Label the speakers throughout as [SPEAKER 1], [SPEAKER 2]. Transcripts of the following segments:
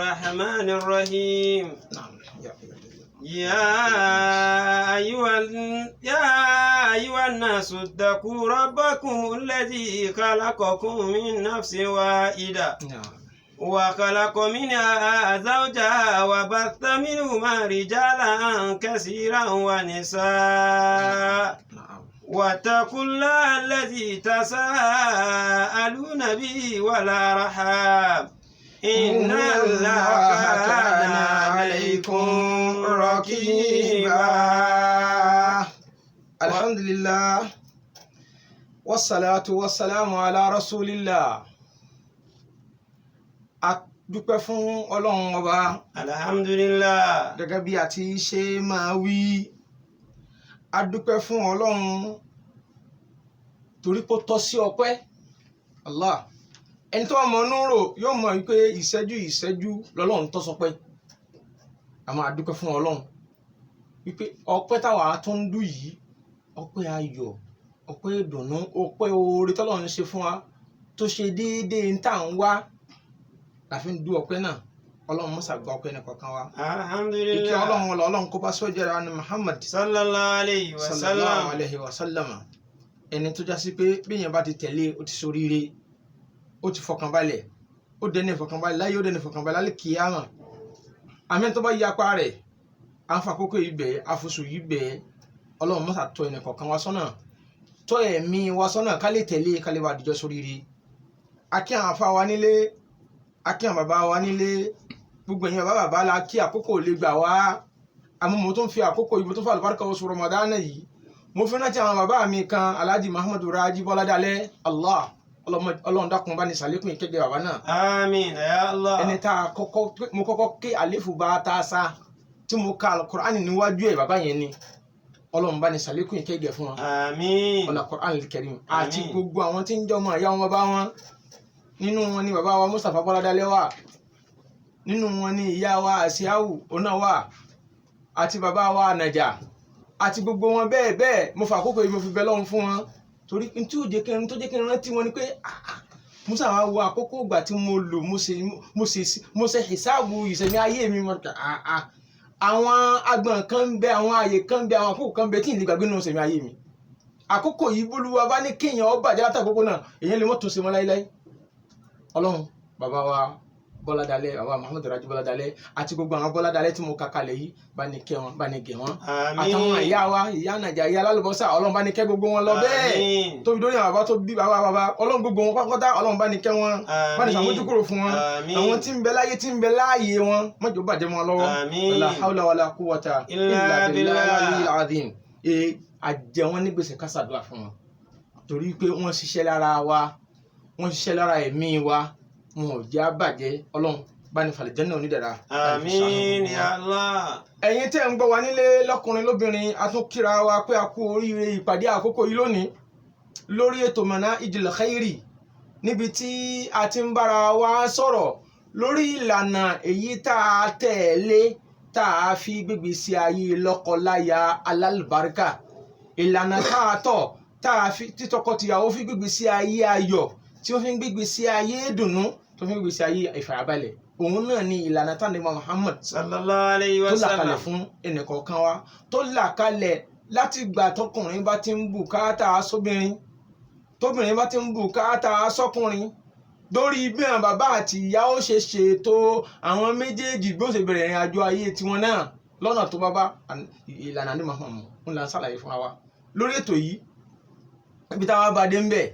[SPEAKER 1] الرحمن الرحيم. يا أيها الناس اتقوا ربكم الذي خلقكم من نفس واحدة وخلق منها زوجها وبث منهما رجالا كثيرا ونساء واتقوا الله الذي تساءلون به والأرحام إن الله كان عليكم رقيبا.
[SPEAKER 2] الحمد لله والصلاة والسلام على رسول الله. A dúpẹ́ fún Ọlọ́run Ọba.
[SPEAKER 1] Alhamdulillah.
[SPEAKER 2] Gẹ́gẹ́ bí a ti ṣe máa wí, a dúpẹ́ fún Ọlọ́run torí pé ó tọ́ sí ọpẹ́. Allah. Ẹni tó mọ̀ nú rò yóò mọ̀ wípé ìṣẹ́jú lọ́lọ́run tó sọpẹ́. A máa dúpẹ́ fún Ọlọ́run wípé ọpẹ́ táwa tó ń dù yìí, ọpẹ́ ayọ̀, ọpẹ́ ìdùnnú, ọpẹ́ oore tọ́lọ́run ṣe fún wa tó ṣe déédéé ń tà ń wá la fi ń dú ọpẹ́ náà. Ọlọ́run mọ́sà gba ọpẹ́ ní kọ̀ọ̀kan wa.
[SPEAKER 1] Alhamdulillah.
[SPEAKER 2] Ìkẹ́ Ọlọ́run kó bá sọ́jà rẹ̀ ní Muhammad
[SPEAKER 1] sallallahu alayhi wa sallam.
[SPEAKER 2] Ẹni tó já sí pé bí èèyàn bá ti tẹ̀lé ó ti ṣoríire, ó ti fọkànbalẹ̀, ó dẹni ìfọkànbalẹ̀ láyé, ó dẹni ìfọkànbalẹ̀ lálẹ́ kíyámà. Àmì tó bá yapa rẹ̀ à ń fa àkókò yìí bẹ́ẹ̀, àfosù yìí bẹ́ẹ̀. Ọlọ́run mọ́sà tọ́ ẹnì kọ̀ọ̀kan wa sọ́nà, tọ́ ẹ̀mí wa sọ́nà ká lè tẹ̀lé, ká lè bá àdìjọ́ ṣoríire. A kí àwọn afá wa nílé, a kí àwọn bàbá wa nílé, gbogbo ẹ̀yin bàbá la kí àkókò lè gbà wá. Àmọ́ mo tún fi àkókò yìí, mo tún fi àlùbáríkà oṣù Ramadan yìí, mo fi rántí àwọn bàbá mi kan, Alhaji Muhammadu Raji Bọ́ládalẹ́. Allah, Ọlọ́run dákun bá ní sàlékún ìkẹ́gẹ́ bàbá náà.
[SPEAKER 1] Àmín ya Allah.
[SPEAKER 2] Ẹni tá mo kọ́kọ́ ké àléfù bá tá a sá tí mo ka Al-Qur'an níwájú ẹ̀ bàbá yẹn ni. Ọlọ́run bá ní sàlékún ìkẹ́gẹ́ fún wọn.
[SPEAKER 1] Àmín.
[SPEAKER 2] Al-Qur'an al-Karim. Àti gbogbo àwọn tí ń jọ ọmọ ìyá wọn bá wọn. Nínú wọn ni bàbá wa Mustapha Bọ́ládalẹ́ wà, nínú wọn ni ìyá wa Asiawu ọ̀nà wà, àti bàbá wa Nàjà, àti gbogbo wọn bẹ́ẹ̀ bẹ́ẹ̀. Mo fà àkókò yìí mo fi bẹ Ọlọ́run fún wọn torí tí ó jẹ́ kẹrin tó jẹ́ kẹrin rántí wọn ni pé musa wa wo àkókò ìgbà tí mo lò mo ṣe hisabu ìṣẹ̀mí ayé mi mọ́ àwọn agbọ̀n kan ń bẹ, àwọn ààyè kan ń bẹ, àwọn àkókò kan ń bẹ tí ì lè gbàgbé nínú ìṣẹ̀mí ayé mi. Àkókò yìí bólúwa bá ní kéèyàn ó bàjẹ́ látàkókò náà èèyàn lè mọ́ tó ṣe mọ́ láíláí. Ọlọ́run bàbá wa Bọ́ládalẹ́, bàbá Muhammadu Raji Bọ́ládalẹ́ àti gbogbo àwọn Bọ́ládalẹ́ tí mo kà kalẹ̀ yìí bá ní kẹ́ wọn, bá ní gẹ̀ wọn. Àtàwọn ìyá wa, ìyá Nàjà, ìyá Lálùbọ́sà, Ọlọ́run bá ní kẹ́ gbogbo wọn lọ bẹ́ẹ̀. Tóbi lórí àwọn bàbá tó bí bàbá Ọlọ́run gbogbo wọn pátápátá, Ọlọ́run bá ní kẹ́ wọn, bá ní ṣàmójúkúrò fún wọn. Àwọn tí ń bẹ láyé tí ń bẹ láàyè wọn mọ́jọ́ bàjẹ́ wọn lọ́wọ́. La hawla wala quwwata illa billahi al-azim. Àjẹ wọn ní gbèsè ká ṣàdúrà fún wọn torí pé wọ́n ṣiṣẹ́ lára wa, wọ́n ṣiṣẹ́ lára ẹ̀mí wa, wọn ò jẹ́ àbàjẹ́. Ọlọ́run bá ní falẹ̀ jẹ́nà onídàra.
[SPEAKER 1] Àmín ya Allah.
[SPEAKER 2] Ẹ̀yin tẹ́ ń gbọ́ wa nílé lọ́kùnrin lóbìnrin, a tún kíra wa pé a kú oríire ìpàdé àkókò yìí lónìí lórí ètò Manahijul Khairi, níbi tí a ti ń bára wa sọ̀rọ̀ lórí ìlànà èyí tá a tẹ̀lé tá a fi gbégbé sí ayé lọ́kọláya alálùbáríkà, ìlànà tá a tọ̀ tá a fi títọkọtìyàwó fi gbégbé sí ayé ayọ̀, tí wọ́n fi ń gbégbé sí ayé ìdùnnú, tó fi ń gbégbé sí ayé ìfàyàbalẹ̀. Òun náà ni ìlànà tánimọ̀ Muhammad
[SPEAKER 1] sallallahu alayhi wa
[SPEAKER 2] tó
[SPEAKER 1] sallam
[SPEAKER 2] là kalẹ̀ fún ẹnìkọ̀ọ̀kan wa, tó là kalẹ̀ láti gbà tọkùnrin bá ti ń bùkátà sóbìnrin, tóbìnrin bá ti ń bùkátà sọkùnrin, lórí bí àwọn bàbá àti ìyá ó ṣe ṣètò àwọn méjèèjì bí ó ṣe bẹ̀rẹ̀ ìrìn àjò ayé tiwọn náà lọ́nà tó bá ìlànà ní Muhammad ń là ń ṣàlàyé fúnra wa lórí ètò yìí. Ibi táwa bá dé ń bẹ̀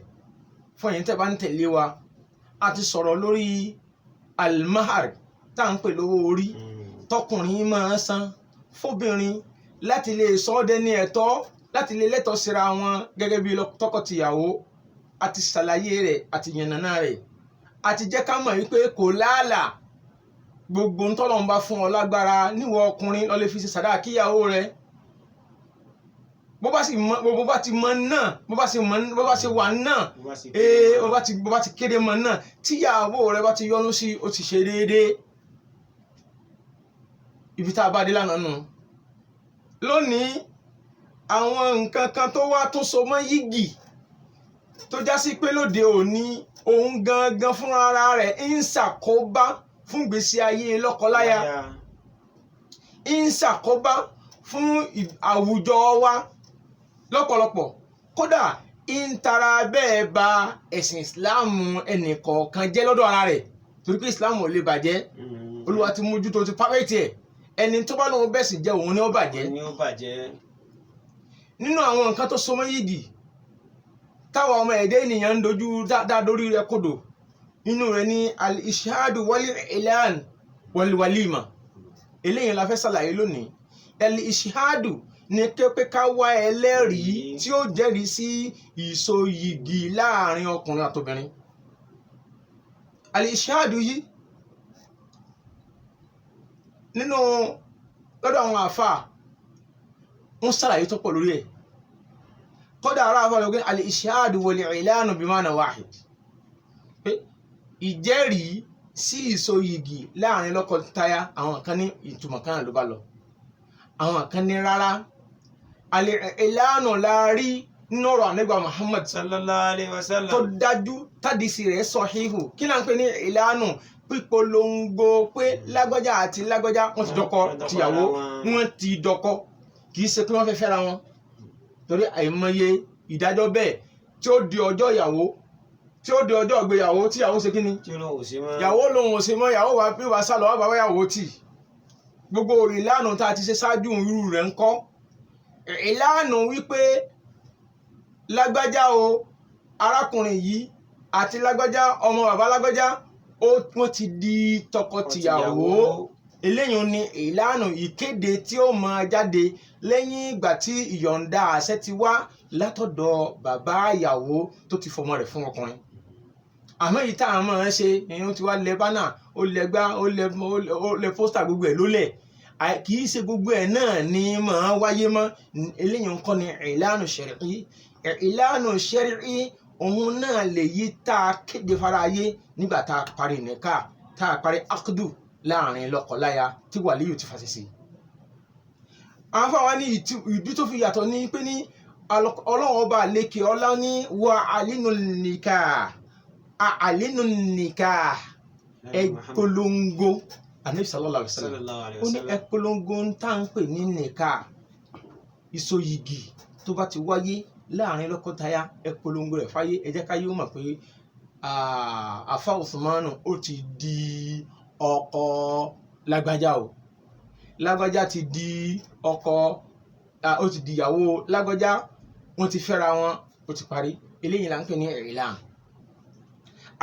[SPEAKER 2] fún ẹ̀yin tẹ́ bá ń tẹ̀lé wa, a ti sọ̀rọ̀ lórí al-mahar tá à ń pè lówó orí tọkùnrin máa san fóbìnrin láti lè sọ ọ́ dẹni ẹ̀tọ́, láti lè lẹ́tọ̀ọ́ síra wọn gẹ́gẹ́ bí tọkọtìyàwó. A ti ṣàlàyé rẹ̀ àti yànnàná rẹ̀, a ti jẹ́ ká mọ̀ wípé kò láàlà. Gbogbo ntọ́lọ́run bá fún ọ lágbára níwọ̀ ọkùnrin ló lè fi ṣe sàdáàkíyàwó rẹ̀. bó bá ti mọ náà, bó bá ṣe wà náà, bó bá ti kéde mọ náà, tíyàwó rẹ̀ bá ti yọ́nú sí, ó ti ṣe déédéé. Ibi tá a bá dé lánàá nù. Lónìí àwọn nǹkan kan tó wá tún so mọ́ yígì tó já sí pé lóde òní òun gangan fúnra rẹ̀ ń ṣàkóbá fún ìgbésí ayé lọ́kọláya ń ṣàkóbá fún àwùjọ wa lọ́pọ̀lọpọ̀ kódà ń tara bẹ́ẹ̀ ba ẹ̀sìn ìsìláàmù ẹnìkọ̀ọ̀kan jẹ́ lọ́dọ̀ ara rẹ̀ torí pé ìsìláàmù ò lè bàjẹ́ Olúwa ti mójútó ti pàfẹ́tì ẹ̀ ẹni tó bá lóun bẹ́sìn jẹ́ òun ni ó bàjẹ́. Nínú àwọn nǹkan tó so mọ́ yìgì táwọn ọmọ ẹ̀dẹ́ ènìyàn ń dojú dáadáa lórí rẹ̀ kodò nínú rẹ̀ ní al-ishhadu wal-i'lan wal-walima eléyìí la fẹ́ ṣàlàyé lónìí. Al-ishhadu ní pé ká wá ẹlẹ́rìí tí ó jẹ́rìí sí ìsoyìgì láàrin ọkùnrin àtobìnrin. Al-ishhadu yìí nínú lọ́dọ̀ àwọn àfáà ń ṣàlàyé tó pọ̀ lórí ẹ̀ kódà ara àfáà lọ́gbẹ́ al-ishhadu wal-i'lanu bima'na wahid pé ìjẹ́rìí sí ìsoyìgì láàrin lọ́kọ-táyà àwọn kan ní ìtumọ̀ kan ló bá lọ àwọn kan ní rárá. Al-i'lanu la rí nínú ọ̀rọ̀ Ànábì Muhammad
[SPEAKER 1] sallallahu alaihi wasallam
[SPEAKER 2] tó dájú tádìsí rẹ̀ sahihu kí náà ń pè ní ìlànà pípolongo pé lágbájá àti lágbájá wọ́n ti dọkọ tìyàwó wọ́n ti dọkọ kì í ṣe pé wọ́n fẹ́ fẹ́ra wọn torí àìmọye ìdájọ́ bẹ́ẹ̀ tí ó di ọjọ́ ìyàwó tí ó di ọjọ́ ìgbéyàwó tí ìyàwó ṣe kíni ìyàwó lòun ò ṣe mọ́ ìyàwó wa pé wàá sálọ wá bàbá ìyàwó tì gbogbo ìlànà tá a ti ṣe ṣáájú irú rẹ̀ ń kọ́ ìlànà wípé lágbájá o arákùnrin yìí àti lágbájá ọmọ bàbá lágbájá wọ́n ti di tọkọtìyàwó eléyìí ni ìlànà ìkéde tí ó máa jáde lẹ́yìn ìgbà tí ìyọ̀ǹda àṣẹ ti wá látọ̀dọ̀ bàbá ìyàwó tó ti fọmọ rẹ̀ fún ọkùnrin. Àmọ́ èyí tá à ń máa ń ṣe èèyàn ti wá lẹ bánà ó lẹ gbá ó lẹ pósítà gbogbo ẹ̀ lólẹ̀ kì í ṣe gbogbo ẹ̀ náà ni máa wáyé mọ́ eléyìí ń kọ́ ni ìlànà ṣẹ̀rí'í ìlànà ṣẹ̀rí'í òun náà lè yí tá a kéde fara ayé nígbà tá a parí nìka tá a parí akudu láàrin lọ́kọláya tí wàlíyù ti fàṣẹ sí. àwọn fáwọn ní ìdí tó fi yàtọ̀ ní pé ní ọlọ́run ọba àlékè ọlá ní wà àlínú nìka ẹ̀polongo Ànábì sallallahu alaihi wasallam ó ní ẹ̀polongo ń tá à ń pè ní nìka ìsoyìgì tó bá ti wáyé láàrin lọ́kọláya ẹ̀polongo rẹ̀ fáyé ẹ jẹ́ ká yóò mọ̀ pé àfa Usmanu ó ti di ọkọ lágbájá o lágbájá ti di ọkọ ó ti di ìyàwó lágbájá wọ́n ti fẹ́ra wọn ó ti parí eléyìí là ń pè ní ìlànà.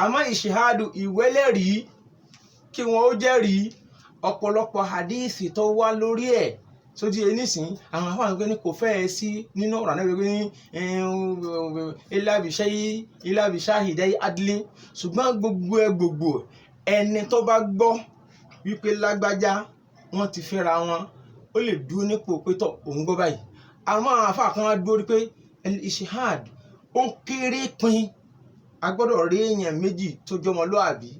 [SPEAKER 2] Àmọ́ ìṣèhádù ìwẹ́lẹ́rìí kí wọ́n ó jẹ́rìí ọ̀pọ̀lọpọ̀ hadithi tó wá lórí ẹ̀ sójú enísìn àwọn afọ àwọn ní kò fẹ́ẹ̀ sí nínú ọ̀rọ̀ náà wípé ní ilá bishahidai adli ṣùgbọ́n gbogbo ẹni tó bá gbọ́ wípé lágbájá wọ́n ti fẹ́ra wọn ó lè dúró nípò pé tọ̀ òun gbọ́ báyìí. Àmọ́ àwọn afọ kan wá dúró pé ishihad ó kéré pin a gbọ́dọ̀ rí èèyàn méjì tó jọmọlúàbí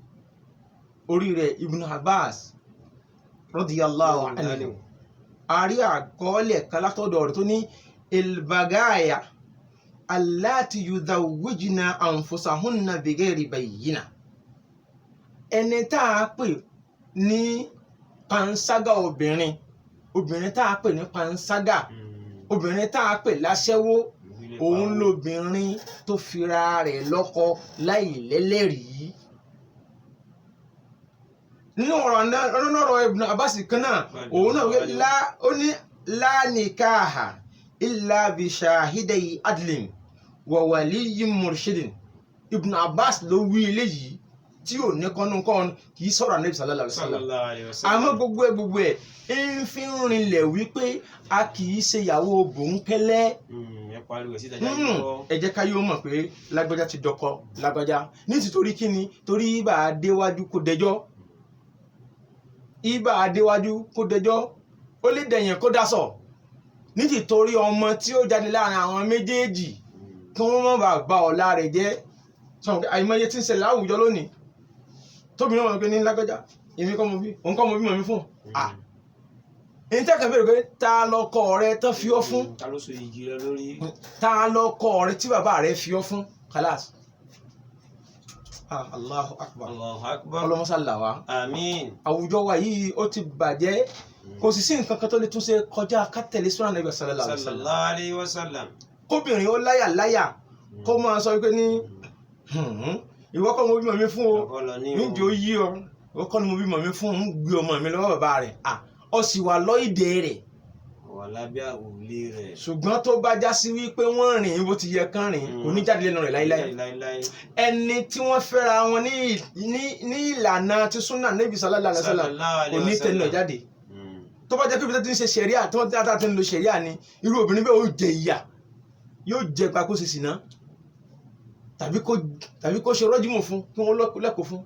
[SPEAKER 2] orí rẹ̀ Ibn Abbas radiyallahu anhu àrí àkọọ́lẹ̀ kan látọ̀dọ̀ rẹ̀ tó ní ilbagaya allati yudawwijna anfusahunna bighairi bayyina ẹni tá a pè ní panṣágà obìnrin tá a pè ní panṣágà obìnrin tá a pè láṣẹ́wó òun lobìnrin tó fira rẹ̀ lọ́kọ láì lẹ́lẹ́rìí. Nínú ọ̀rọ̀ Ibn Abbas kan náà òun náà ó ní la nikaha illa bi shahidai adlin wa waliyyin murshidin. Ibn Abbas ló wí eléyìí tí ò ní kọ́nùkọ́n kì í sọ̀rọ̀ Ànábì sallallahu alaihi wasallam. Àmọ́ gbogbo ẹ̀ ń fi ń rinlẹ̀ wípé a kì í ṣe ìyàwó bòńkẹ́lẹ́. Ẹ jẹ́ ká yóò mọ̀ pé lágbájá ti dọkọ lágbájá nítorí kíni torí ibà adéwájú kò dẹjọ́ ó lè dẹ̀yìn kó dasọ̀ nítorí ọmọ tí ó jáde láàrin àwọn méjèèjì kí wọ́n má bàa ba ọ̀la rẹ̀ jẹ́ sọ̀rọ̀ àìmọye tí ń ṣẹlẹ̀ láwùjọ lónìí tóbi náà wọn pe ní lágbájá èmi kọ́ mo bí òun kọ́ mo bí mọ̀ mi fún èyí tẹ́kẹ̀ bẹ̀rẹ̀ pé ta lọkọ rẹ tán fi ọ́ fún
[SPEAKER 1] ta ló so igi rẹ lórí
[SPEAKER 2] ta lọkọ rẹ tí bàbá rẹ fi ọ́ fún kálás Allahu akbar.
[SPEAKER 1] Allahu akbar.
[SPEAKER 2] ọlọmọsálà wa.
[SPEAKER 1] Àmín.
[SPEAKER 2] àwùjọ wa yìí ó ti bàjẹ́ kò sì sí nǹkan kan tó lè tún ṣe kọjá ká tẹ̀lé sunnah Ànábì sallallahu alaihi wasallam.
[SPEAKER 1] Sallallahu alaihi wasallam.
[SPEAKER 2] kóbìnrin ó láyà kó máa sọ pé ní ìwọ kọ́ mo bímọ mi fún o níjó yí ọ ìwọ kọ́ ni mo bímọ mi fún ń gbé ọmọ mi lọ́wọ́ bàbá rẹ̀ ọ sì wà lọ́ìdè rẹ̀.
[SPEAKER 1] wà lábẹ́ àwòlé rẹ̀.
[SPEAKER 2] ṣùgbọ́n tó bá já sí wípé wọ́n rìn bó ti yẹ kán rìn kò ní jáde lẹ́nu rẹ̀ láíláí. ẹni tí wọ́n fẹ́ra wọn ní ìlànà tí sunnah Ànábì sallallahu alaihi wasallam kò ní tẹnu ẹ̀ jáde. tó bá jẹ́ pé ibi tó ti ń ṣe ṣẹ̀ríà tó ti ń lo ṣẹ̀ríà ni irú obìnrin bẹ́ẹ̀ ó jẹ ìyà yóò jẹ pa kó ṣe ṣìnà tàbí kó ṣe rọ́jùmù fún kí wọ́n lẹ́kọ̀ọ́ fún.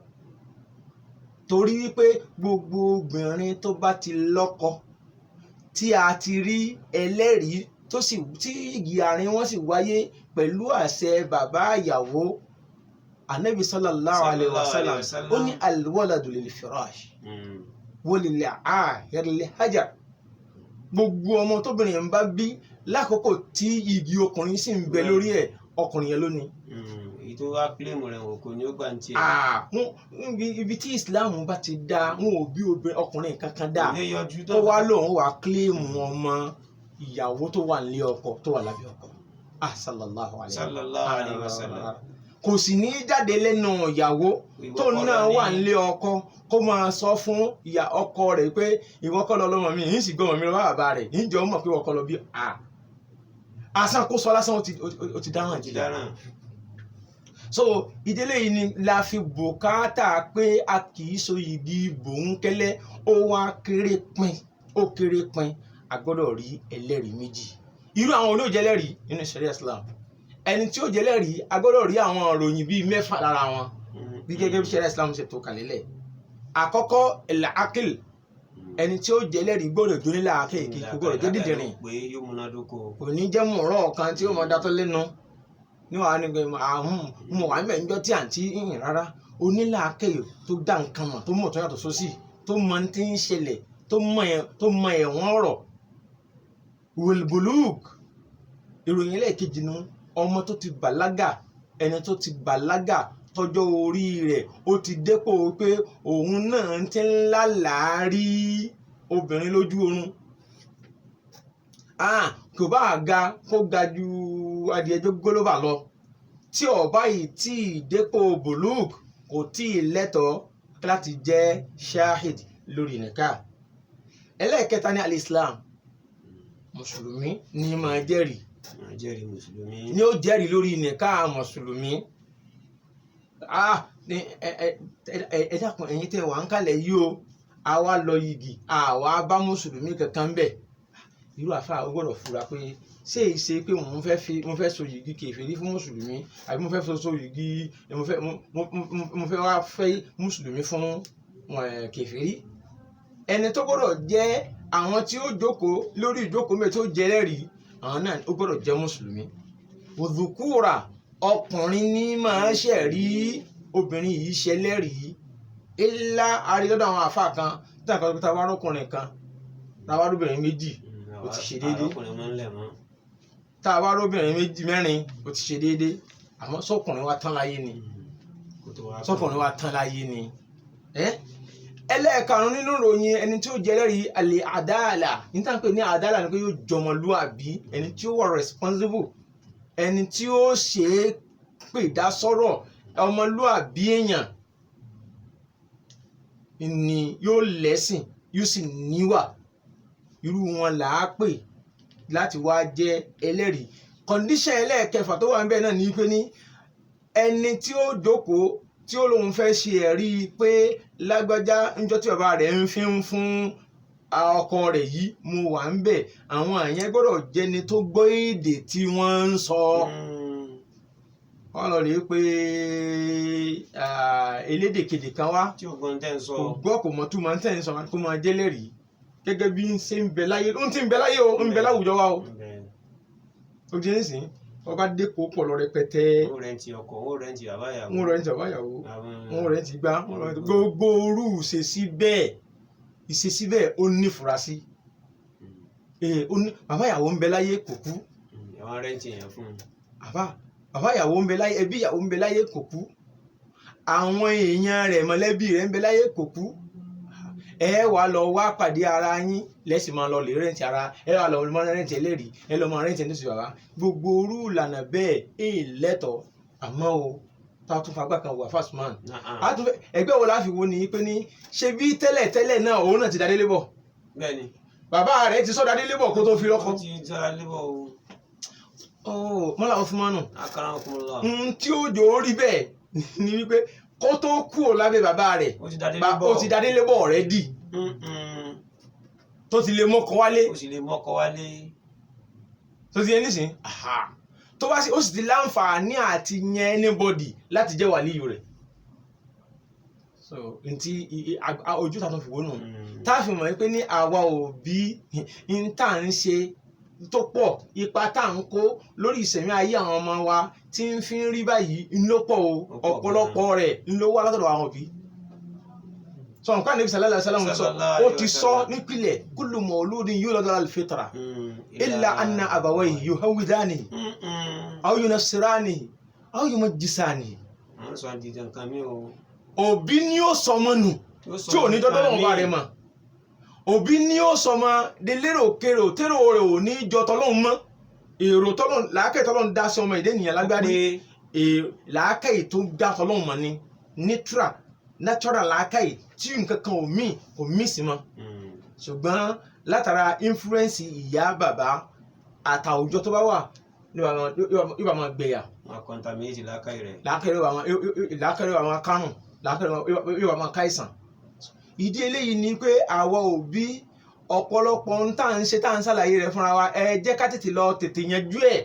[SPEAKER 2] torí wípé gbogbo obìnrin tó bá ti lọ́kọ tí a ti rí ẹlẹ́rìí tí igi àárín wọn sì wáyé pẹ̀lú àṣẹ bàbá ìyàwó Ànábì sallallahu alaihi wasallam ó ní al-waladu lil-firash wa lil-'ahir lil-hajar. gbogbo ọmọ tóbìnrin yẹn bá bí lákòókò tí igi ọkùnrin sì ń bẹ lórí ẹ̀ ọkùnrin yẹn lónìí.
[SPEAKER 1] èyí tó wá kílèmù rẹ̀ wò kò ní ó gbà ń tiẹ̀.
[SPEAKER 2] ibi tí Islam bá ti dá wọn ò bí ọkùnrin kankan dá tó wá lóun wà kílèmù ọmọ ìyàwó tó wà nílé ọkọ tó wà lábẹ́ ọkọ. sallallahu alaihi wasallam. kò sì ní jáde lẹ́nu ìyàwó tó náà wà nílé ọkọ kó máa sọ fún ìyá ọkọ rẹ̀ pé ìwọ kọ́ lọ lọ́mọ mi yìí sì gbọ́mọ mi lọ́wọ́ bàbá rẹ̀ yìí jọ mọ̀ pé ìwọ kọ́ lọ bí asán kó sọ lásán ó ti dáràn jì dáràn. so ìdílé yìí ni la fi bùkátà pé a kì í so igi bòńkẹ́lẹ́ ó wá kéré pin a gbọ́dọ̀ rí ẹlẹ́rìí méjì. irú àwọn olóòjẹ́ ẹlẹ́rìí nínú ṣẹ̀ríà Islam ẹni tí ó jẹ́ ẹlẹ́rìí a gbọ́dọ̀ rí àwọn ìròyìn bíi 6 lára wọn bí gẹ́gẹ́ bí ṣẹ̀ríà Islam ṣe tó kàlélẹ̀. àkọ́kọ́ al-aql ẹni tí ó jẹ́ ẹlẹ́rìí gbọ́dọ̀ jó nílà akéèké kò gbọ́dọ̀ jẹ́ dídìrín kò ní jẹ́ mọ̀ọ́rọ̀ kan tí ó mọ̀ dátọ́ lẹ́nu níwàá ní Muhammed ń jọ tí àǹtí yìnyín rárá onílà akéè tó dá nǹkan mọ̀ tó mọ̀ tó yàtọ̀ sósì tó mọ̀ ní tí ń ṣẹlẹ̀ tó mọ̀ ẹ̀wọ̀n ọ̀rọ̀. wilbuluk ìròyìn ẹlẹ́ẹ̀kejì nu ọmọ tó ti bàlágà ẹni tó ti bàlágà tọjọ́ orí rẹ̀ ó ti dépò pé òun náà ti ń lálàárí obìnrin lójú oorun. kò bá ga kó ga ju adìẹ gólóbà lọ tí ọba yìí tí dépò buluk kò tí ì lẹ́tọ̀ọ́ láti jẹ́ shahid lórí nìka. ẹlẹ́ẹ̀kẹta ní al-Islam mùsùlùmí ní máa jẹ́rìí ní ó jẹ́rìí lórí nìka mùsùlùmí. ẹ dákun ẹ̀yin tẹ́ wà ń kalẹ̀ yìí o àwa lọ yìgì àwa bá mùsùlùmí kankan bẹ̀. irú àfáà ó gbọ́dọ̀ fura pé ṣé ìṣe pé mo fẹ́ so yìgì kèfèrí fún mùsùlùmí àbí mo fẹ́ so yìgì mo fẹ́ wá fẹ́ mùsùlùmí fún kèfèrí. ẹni tó gbọ́dọ̀ jẹ́ àwọn tí ó jókòó lórí ìjókòó mẹ́ẹ̀ tó jẹ́ ẹlẹ́rìí àwọn náà ó gbọ́dọ̀ jẹ́ mùsùlùmí. òdùkúra ọkùnrin ní máa ṣẹ̀rí obìnrin yìí ṣẹlẹ́rìí ilá àrídọ́dọ̀ àwọn àfáà kan tí àkọ́kọ́ pé táwa rọ́kùnrin kan táwa rọ́bìnrin méjì ó ti ṣe déédéé táwa rọ́bìnrin mẹ́rin ó ti ṣe déédéé àmọ́ sọ́kùnrin wa tán láyé ni ẹlẹ́ẹ̀karùn nínú ìròyìn ẹni tí ó jẹ́ ẹlẹ́rìí àlè àdáàlà níta pé ní àdáàlà ni pé yóò jọmọlúàbí ẹni tí ó wà responsible ẹni tí ó ṣe é pè dá sọ́rọ̀ ọmọlúàbí èèyàn ni yóò lẹ́sìn yóò sì níwà irú wọn là á pè láti wá jẹ́ ẹlẹ́rìí. condition ẹlẹ́ẹ̀kẹfà tó wà níbẹ̀ náà ni pé ní ẹni tí ó jókòó tí ó lóun fẹ́ ṣe ẹ̀rí pé lágbájá níjọ́ tí bàbá rẹ̀ ń fi ń fún ọkọ rẹ̀ yìí mo wà ń bẹ̀ àwọn àyẹn gbọ́dọ̀ jẹ́ni tó gbọ́ èdè tí wọ́n ń sọ. wọ́n lọ rí i pé elédèkedè kan wá
[SPEAKER 1] tí ògbọ́n tẹ́ ń sọ
[SPEAKER 2] kò gbọ́ kò mọ̀ tó máa ń tẹ̀ ń sọ kó máa jẹ́lẹ́rìí gẹ́gẹ́ bí ń ṣe ń bẹ láyé ń ti ń bẹ láyé o ń bẹ láwùjọ wa o. ó jẹ́ nísìn wọ́n bá dé kó pọ̀ lọ rẹpẹtẹ.
[SPEAKER 1] wọ́n rẹ̀ǹtì ọkọ̀ wọ́n rẹ̀ǹtì bàbá ìyàwó
[SPEAKER 2] wọ́n rẹ̀ǹtì gbá gbogbo orú ìṣesí bẹ́ẹ̀ ó ní furasí. bàbá ìyàwó ń bẹ láyé kò kú.
[SPEAKER 1] àwọn rẹ̀ǹtì yẹn fún un.
[SPEAKER 2] bàbá ìyàwó ń bẹ láyé ẹbí ìyàwó ń bẹ láyé kò kú. àwọn èèyàn rẹ̀ mọ̀lẹ́bí rẹ̀ ń bẹ láyé kò kú ẹ wà lọ wá pàdé ara yín lẹ́sìn máa lọ lè rẹ́ǹtì ara ẹ wà lọ mọ rẹ́ǹtì ẹlẹ́rìí ẹ lọ mọ rẹ́ǹtì ẹni tó sì bàbá gbogbo orú ìlànà bẹ́ẹ̀ lẹ́tọ̀ọ́ àmọ́ o tá a tún fagbá kan wà fásitìmán ẹgbẹ́ wo láfi wo ni pé ní ṣe bí tẹ́lẹ̀ náà òun náà ti dá délé bọ̀
[SPEAKER 1] bẹ́ẹ̀ni
[SPEAKER 2] bàbá rẹ̀ ti sọ́dá délé bọ̀ kó tó fi lọ́kọ.
[SPEAKER 1] ó ti dára lébọ̀ o.
[SPEAKER 2] mọ́lá Usmanu
[SPEAKER 1] akarakumullah.
[SPEAKER 2] tí ó jò ó rí bẹ́ẹ̀ ni wípé kó tó kú ò lábẹ́ bàbá rẹ̀
[SPEAKER 1] ó ti dá délé bọ̀
[SPEAKER 2] rẹ̀ dì tó ti lè mọ́kọ wálé.
[SPEAKER 1] ó sì lè mọ́kọ wálé.
[SPEAKER 2] tó ti yẹ nísìn tó bá sì ó sì ti láǹfààní àti yẹn anybody láti jẹ́ wàlíyù rẹ̀. so ntí ojú ta tó fi wó nù tá a fi mọ̀ pé ní àwa òbí n tá à ń ṣe tó pọ̀ ipa tá à ń kó lórí ìṣẹ̀mí ayé àwọn ọmọ wa tí ń fi ń rí báyìí ńlọ́pọ̀ o ọ̀pọ̀lọpọ̀ rẹ̀ ńlọ́wọ́ látọ̀dọ̀ àwọn òbí. sọ nǹkan Ànábì sallallahu alaihi wasallam sọ ó ti sọ nípìnlẹ̀ kullu mawludin yuladu ala al-fitra illa anna abawayhi yuhawwidanihi aw yunassiranihi aw yumajjisanihi.
[SPEAKER 1] àwọn sọ àdìjẹ nǹkan mi o.
[SPEAKER 2] òbí ni ó sọmọ nù tí ò ní dọ́dọ́ lọ́wọ́ bá rẹ̀ mọ̀ òbí ni ó sọmọ de lérò kérò térò rẹ̀ ò ní jọ tọ́lọ́hún mọ́ èrò tọ́lọ́hún làákẹ́ tọ́lọ́hún dá sí ọmọ ìdé nìyẹn lágbárí làákẹ́ tó dá tọ́lọ́hún mọ́ ni natural làákẹ́ tí nǹkan kan ò mí sí mọ́ ṣùgbọ́n látara influence ìyá bàbá àtàwùjọ tó bá wà yóò bá máa gbẹ̀yà.
[SPEAKER 1] wọn contaminate làákẹ́ rẹ̀.
[SPEAKER 2] làákẹ́ rẹ̀ wà máa kárùn làákẹ́ rẹ̀ yóò bá máa káìsàn. ìdí eléyìí ni pé àwa òbí ọ̀pọ̀lọpọ̀ ń tà ń ṣe tá à ń ṣàlàyé rẹ̀ fúnra wa ẹ jẹ́ ká tètè lọ tètè yanjú ẹ̀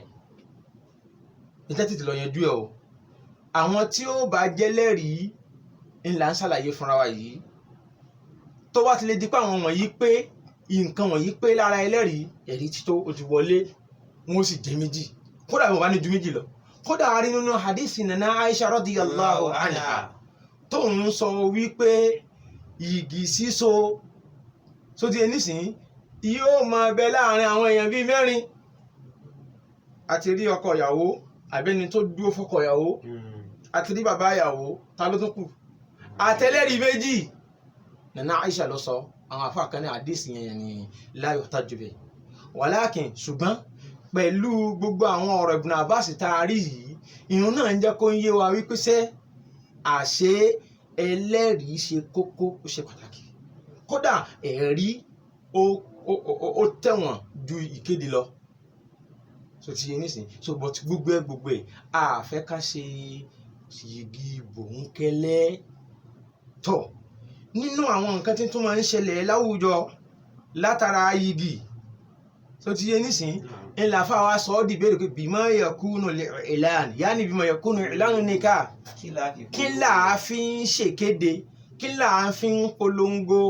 [SPEAKER 2] o àwọn tí ó bá jẹ́ lẹ́rìí ńlá ń ṣàlàyé fúnra wa yìí tó bá ti lè di pé àwọn wọ̀nyí pé nǹkan wọ̀nyí pé lára ẹlẹ́rìí ẹ̀rí tító ó ti wọlé wọn ó sì jẹ́ méjì kódà wọn bá ní ju méjì lọ kódà a rí nínú hadisi nana Aisha radiyallahu anha tó ń sọ wípé igi síso tó di ẹnìsín yóò máa bẹ láàrin àwọn èèyàn bíi mẹ́rin àti rí ọkọ ìyàwó àbẹ́ni tó dúró fọ́kọ ìyàwó àti rí bàbá ìyàwó ta ló tún kù àtẹlẹ́rìí méjì nana Aisha ló sọ àwọn àfáà kan ní àdìsí yẹn ní la yuhtaju bihi wàlákìn ṣùgbọ́n pẹ̀lú gbogbo àwọn ọ̀rọ̀ Ibn Abbas tá a rí yìí ìrun náà ń jẹ́ kó ń yé wa wípé ṣé àṣé ẹlẹ́rìí ṣe kókó ó ṣe pàtàkì kódà ẹ̀rí ó tẹ̀wọ̀n ju ìkéde lọ so ti yé nísìn so but gbogbo ẹ̀ a fẹ́ ká ṣe yìgì bòńkẹ́lẹ́ tọ̀ nínú àwọn nǹkan tí tó máa ń ṣẹlẹ̀ láwùjọ látara yìgì so ti yé nísìn ńlá fáwa sọ ọ́ dìbèrè pé bima yakunu al-i'lan yáni bima yakunu i'lanu nikah kí là á fi ń ṣèkéde kí là á fi ń polongo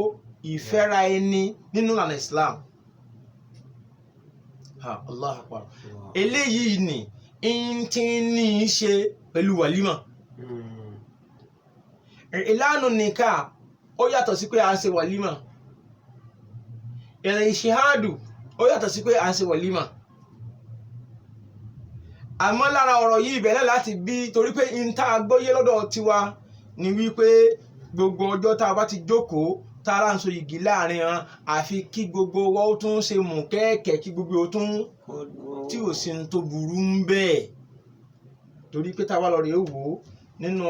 [SPEAKER 2] ìfẹ́ra ẹni nínú ìlànà Islam. Allah akbar eléyìí ni ń tí ní í ṣe pẹ̀lú wàlímà. I'lanu nikah ó yàtọ̀ sí pé à ń ṣe wàlímà ìrìn ìṣèhádù ó yàtọ̀ sí pé à ń ṣe wàlímà. àmọ́ lára ọ̀rọ̀ yìí ìbẹ̀rẹ̀ láti bí torí pé n tá a gbọ́yé lọ́dọ̀ tiwa ni wípé gbogbo ọjọ́ tá a bá ti jókòó tá a láǹso igi láàrin hàn àfi kí gbogbo wa ó tún ṣe mú kẹ́ẹ̀kẹ́ kí gbogbo ó tún tí ò sí tó burú ń bẹ́ẹ̀ torí pé tá a wá lọ rèé wò ó nínú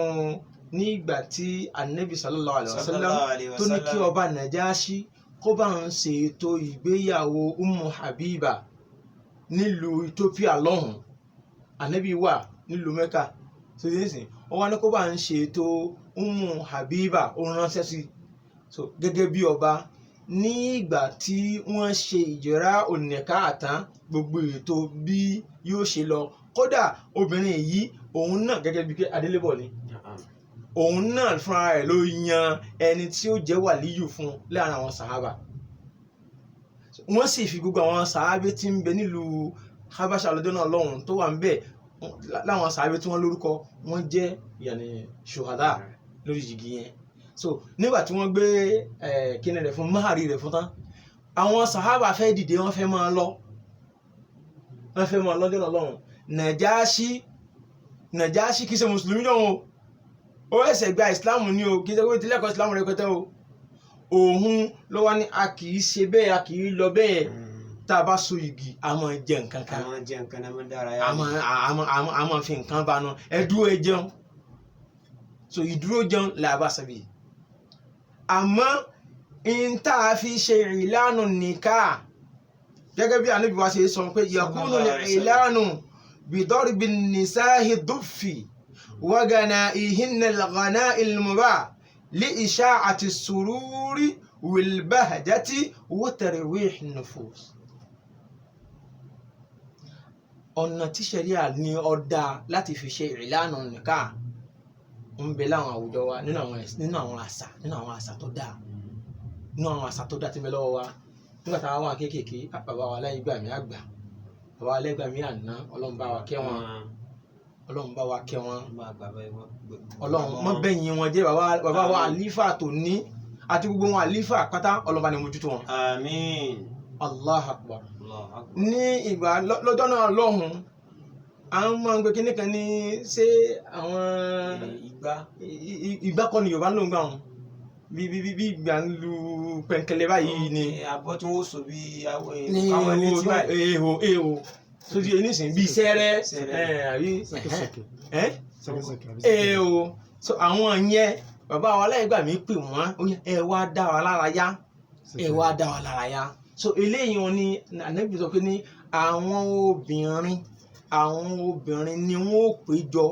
[SPEAKER 2] ní ìgbà tí Ànábì sallallahu alaihi wasallam tó ní kí ọba Najashi kó bá ń ṣe ètò ìgbéyàwó Ummu Habiba nílùú Ethiopia lọ́hùn Ànábì wà nílùú Mẹ́kà tó dé sìn ó wá ní kó bá ń ṣe ètò Ummu Habiba ó ránṣẹ́ sí so gẹ́gẹ́ bí ọba ní ìgbà tí wọ́n ṣe ìjẹ́ra ònìkà àtàn gbogbo ètò bí yóò ṣe lọ kódà obìnrin yìí òun náà gẹ́gẹ́ bí adélébọ̀ ni òun náà fúnra rẹ̀ ló yan ẹni tí ó jẹ́ wàlíyù fún láàrin àwọn sàhábà wọ́n sì fi gbogbo àwọn sàhábà tí ń bẹ nílùú Habasha lọ́jọ́ náà lọ́hùn tó wà ń bẹ̀ láwọn sàhábà tí wọ́n lórúkọ wọ́n jẹ́ yàní ṣùhádà lórí jìgì yẹn so nígbà tí wọ́n gbé kíni rẹ̀ fún máàrí rẹ̀ fún tán àwọn sàhábà fẹ́ dìde wọ́n fẹ́ máa lọ lọ́jọ́ náà lọ́hùn Nàjáṣí kìí ṣe mùsùlùmí náà o ó ẹsẹ̀ gba ìsìláàmù ní o kì í ṣe pé tilẹ̀kọ̀ ìsìláàmù rẹpẹtẹ o òun ló wá ní a kì í ṣe bẹ́ẹ̀ a kì í lọ bẹ́ẹ̀ tá a bá so igi a máa jẹ nǹkan kan
[SPEAKER 1] a máa jẹ nǹkan náà máa dára yá
[SPEAKER 2] a máa fi nǹkan bá náà ẹ dúró ẹ jẹun so ìdúró jẹun là bá sàbí àmọ́ n tá a fi ṣe ìlànà nìka gẹ́gẹ́ bí Ànábì wa ṣe sọ pé yakunu ìlànà bidorbi nisahi dufi وغنائهن الغناء المباح لإشاعة السرور والبهجة وترويح النفوس. ọ̀nà tí ṣẹ̀ríà ní ọ̀dà láti fi ṣe ìlànà nìka ń bẹ láwọn àwùjọ wa nínú àwọn àṣà tó dáa nínú àwọn àṣà tó dáa tí ń bẹ lọ́wọ́ wa nígbà táwọn wà kéékèèké bàbá wa láyé gbà mí àgbà bàbá wa lẹ́gbàá mí àná Ọlọ́run bá wa kẹ́ wọn Ọlọ́run bá wa kẹ́ wọn Ọlọ́run mọ́ bẹ́yìn wọn jẹ́ bàbá wa àlífà tó ní àti gbogbo wọn àlífà pátá Ọlọ́run bá ní mójútó wọn.
[SPEAKER 1] Àmín.
[SPEAKER 2] Allah akbar. Ní ìgbà lọ́jọ́ náà lọ́hùn àwọn máa ń gbé kíní kan ní ṣé àwọn ìgbà kan ní Yorùbá ló ń gbà wọn bí ìgbà ń lu pẹ̀ǹkẹ̀lẹ̀ báyìí ni.
[SPEAKER 1] Àbọ̀ tí wọ́n sọ bí àwọn létí báyìí.
[SPEAKER 2] Èèwò sójú ẹnìsìn bíi sẹ́rẹ́ àbí so àwọn yẹn bàbá wa aláìgbà mi pè wọ́n ẹ wá dá wa lára yá ẹ wá dá wa lára yá so eléyìí wọn ni Ànábì sọ pé ní àwọn obìnrin ni wọn ò péjọ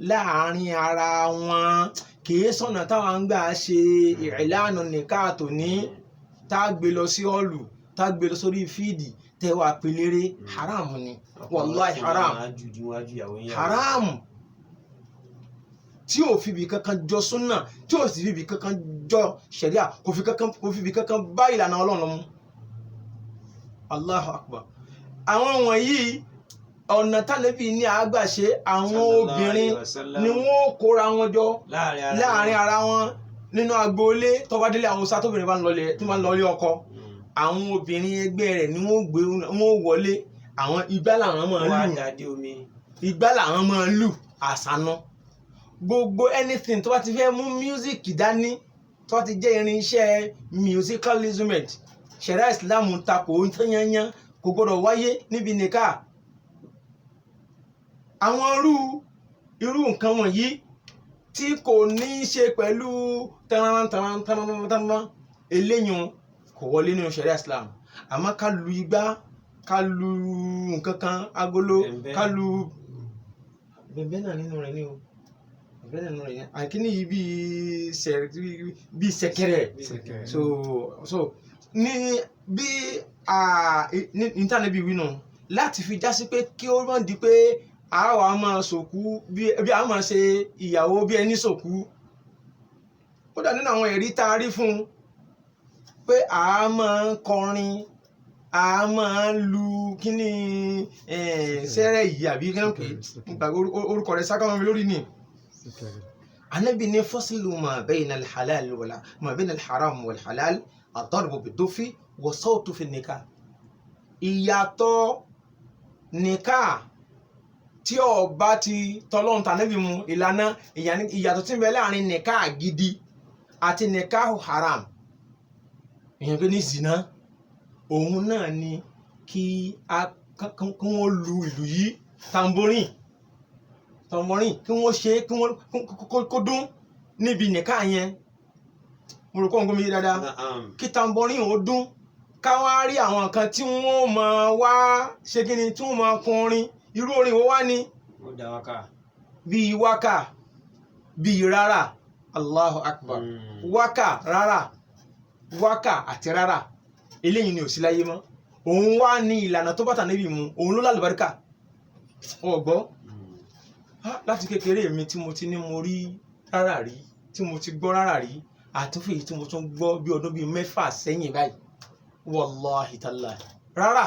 [SPEAKER 2] láàárín ara wọn kìí sọ̀nà táwọn ń gbà ṣe ìlànà nìka tó ní tá a gbé lọ sí họ́ọ̀lù tá a gbé lọ sórí fíìdì tẹwà pelére haram ni wàláì haram tí ò fi bí kankan jọ súnà tí ò sì fi bí kankan jọ ṣẹ̀ríà kò fi bí kankan bá ìlànà Ọlọ́run mu. Allahu akbar. Àwọn wọ̀nyí ọ̀nà tálẹ́bí ní àgbàṣe àwọn obìnrin ni wọ́n kóra wọn jọ láàrin ara wọn nínú agboolé tó bá délé àwọn sátóbìnrin bá ń lọlé ọkọ àwọn obìnrin ẹgbẹ́ rẹ̀ ni wọ́n wọlé àwọn igbá làwọn máa lù àṣàná gbogbo anything tó bá ti fẹ́ mú music dání tó bá ti jẹ́ irinṣẹ́ musical instrument ṣẹ̀ríà Islam takò yányán kò gbọ́dọ̀ wáyé níbi nìka àwọn irú nǹkan wọ̀nyí tí kò ní í ṣe pẹ̀lú tánátánátánátánátánátá eléyìn kò wọlé nínú ṣẹ̀ríà Islam àmọ́ ká lu igbá ká lu nǹkan kan agolo ká lu bẹ̀bẹ̀ náà nínú rẹ̀ ni o bẹ̀bẹ̀ náà nínú rẹ̀ ni àkíní yìí bí ṣẹ̀kẹ̀rẹ̀ so ní bí ìtànẹ́bí wínú láti fi já sí pé kí ó mọ̀ di pé àwa máa sòkú bí a máa ṣe ìyàwó bí ẹni sòkú ó dà nínú àwọn ẹ̀rí tá a rí fún un pé a máa ń kọrin a máa ń lu kíní sẹ́rẹ̀ yìí àbí kí wọ́n pè é orúkọ rẹ̀ sákàmọ́ mi lórí ni. Ànábì ní fasilu ma bayna al-halal ma bayna al-haram wal-halal ad-darbu bid-dufi wa sawtu fi an-nikah. Ìyàtọ̀ nìka tí ó bá ti tọ́lọ́run tànábì mu ìlànà ìyàtọ̀ tí ń bẹ láàrin nìka gidi àti nìka haram èèyàn pé ní zina òun náà ni kí wọ́n lu ìlú yìí tamborin kí wọ́n ṣe kó dún níbi nìka yẹn mo rò kọ́ nǹkan mi yé dáadáa kí tamborin ó dún káwá rí àwọn kan tí wọ́n máa wá ṣe kí ni tí wọ́n máa kọrin irú orin wo wá ni bíi wákà bíi rárá Allahu akbar wákà rárá wákà àti rárá eléyìí ni ò sí láyé mọ́ òun wá ní ìlànà tó bàtà níbi mu òun ló lálùbáríkà ọgbọ́ láti kékeré mi tí mo ti ní mo rí rárá rí tí mo ti gbọ́ rárá rí àtúnfèyí tí mo tún gbọ́ bí ọdún bíi 6 sẹ́yìn báyìí wallahi tallahi rárá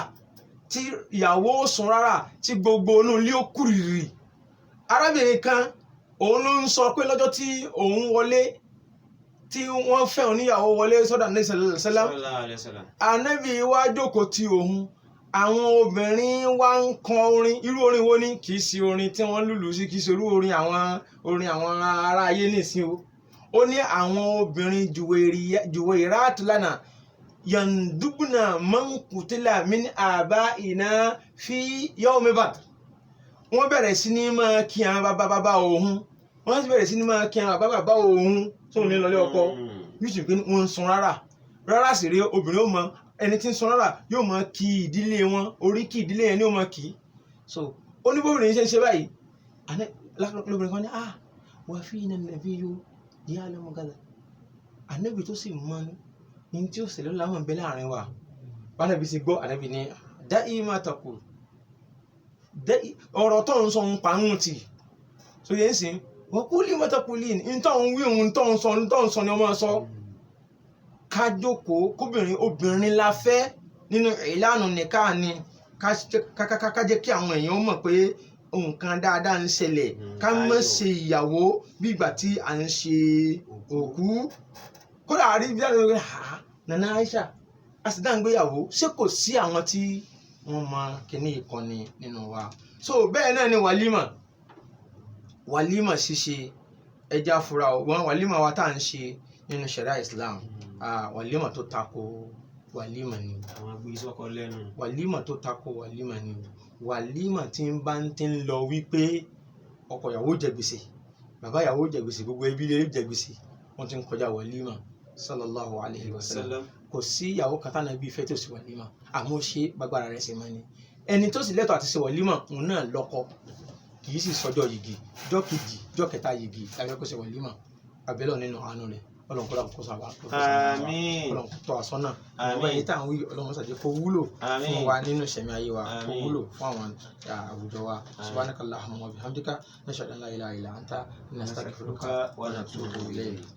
[SPEAKER 2] tí ìyàwó sùn rárá tí gbogbo inú ilé ó kúrìrì arábìnrin kan òun ló ń sọ pé lọ́jọ́ tí òun wọlé tí wọ́n fẹ́ oníyàwó wọlé sọ́dọ̀ Ànábì sallallahu alaihi wasallam Ànábì wá jókòó tí òun àwọn obìnrin wá ń kọ orin, irú orin wo ni? Kì í ṣe orin tí wọ́n lùlù sí, kì í ṣe irú orin àwọn ará ayé nìsín o. Ó ní àwọn obìnrin juwairat lana yandubna man qutila min abaina fi yawmi Badr. Wọ́n bẹ̀rẹ̀ sí ní máa kí àwọn bàbá òun, wọ́n sì bẹ̀rẹ̀ sí ní máa kí àwọn bàbá òun tó ní lọlé ọkọ. Yóò sì pé wọ́n ń sun rárá sì rí obìnrin ó mọ ẹni tí ń sun rárá yóò mọ kí ìdílé wọn, orí kí ìdílé yẹn ni ó mọ kí. So ó ní bóbìnrin ṣe ń ṣe báyìí lóbìnrin kan ní wà fi iná nàbí yóò yá lọ́mọ gàdà. Ànábì tó sì mọ ní tí ó ṣẹlẹ̀ láwọn ìbẹ́ láàrin wa. Ànábì sì gbọ́, ànábì ní dáì má takò ọ̀rọ̀ tó ń sọ ń parun tì. So yẹn sì wọ́n kú lè mọ́tò pólíìn ní tó ń wí òun tó ń sọ ni ọmọ sọ. Ká jókòó obìnrin la fẹ́ nínú ìlànà nìkan ni ká jẹ́ kí àwọn èèyàn mọ̀ pé nǹkan dáadáa ń ṣẹlẹ̀, ká má ṣe ìyàwó bí ìgbà tí à ń ṣe òkú. Kódà àrí bí àwọn ọ̀rẹ́ Nana Aisha a sì dáhùn gbéyàwó, ṣé kò sí àwọn tí wọ́n mọ kíní ìkànnì nínú wa. So bẹ́ẹ̀ náà ni wàlímà ṣíṣe ẹja fura wọn wàlímà wa tá à ń ṣe nínú ṣẹ̀ríà Islam. Wàlímà tó tako wàlímà ni.
[SPEAKER 1] Àwọn agbésọ́kọ lẹ́nu.
[SPEAKER 2] Wàlímà tó tako wàlímà ni. Wàlímà tí ń bá ti ń lọ wípé ọkọ ìyàwó jẹ gbèsè, bàbá ìyàwó jẹ gbèsè, gbogbo ẹbí lè jẹ gbèsè, wọ́n ti ń kọjá wàlímà. Sallallahu alayhi wa sallam. Kò sí ìyàwó kan tánà bí ìfẹ́ tó sì wàlímà, àmọ́ ṣe gbàgbára rẹ̀ ṣe máa ní. Ẹni tó sì lẹ́tọ̀ọ́ àti ṣe wàlímà òun náà lọ́kọ, kì í sì sọjọ́ yìgì, jọ́ kejì jọ́ kẹta yìgì lábẹ́ kó ṣe wàlímà. Abẹ́lẹ̀ nínú àánú rẹ̀ Ọlọ́run kọ́lá kó sábà Ọlọ́run kó tọ́ wa sọ́nà. Àwọn èyí tá à ń wí Ọlọ́run ṣàjẹ́ kó wúlò fún wa nínú ìṣẹ̀mí ayé wa, kó wúlò fún àwọn àwùjọ wa. Subhanakallahumma wa bihamdika nashhadu an la ilaha illa anta nastaghfiruka wa natubu ilayk.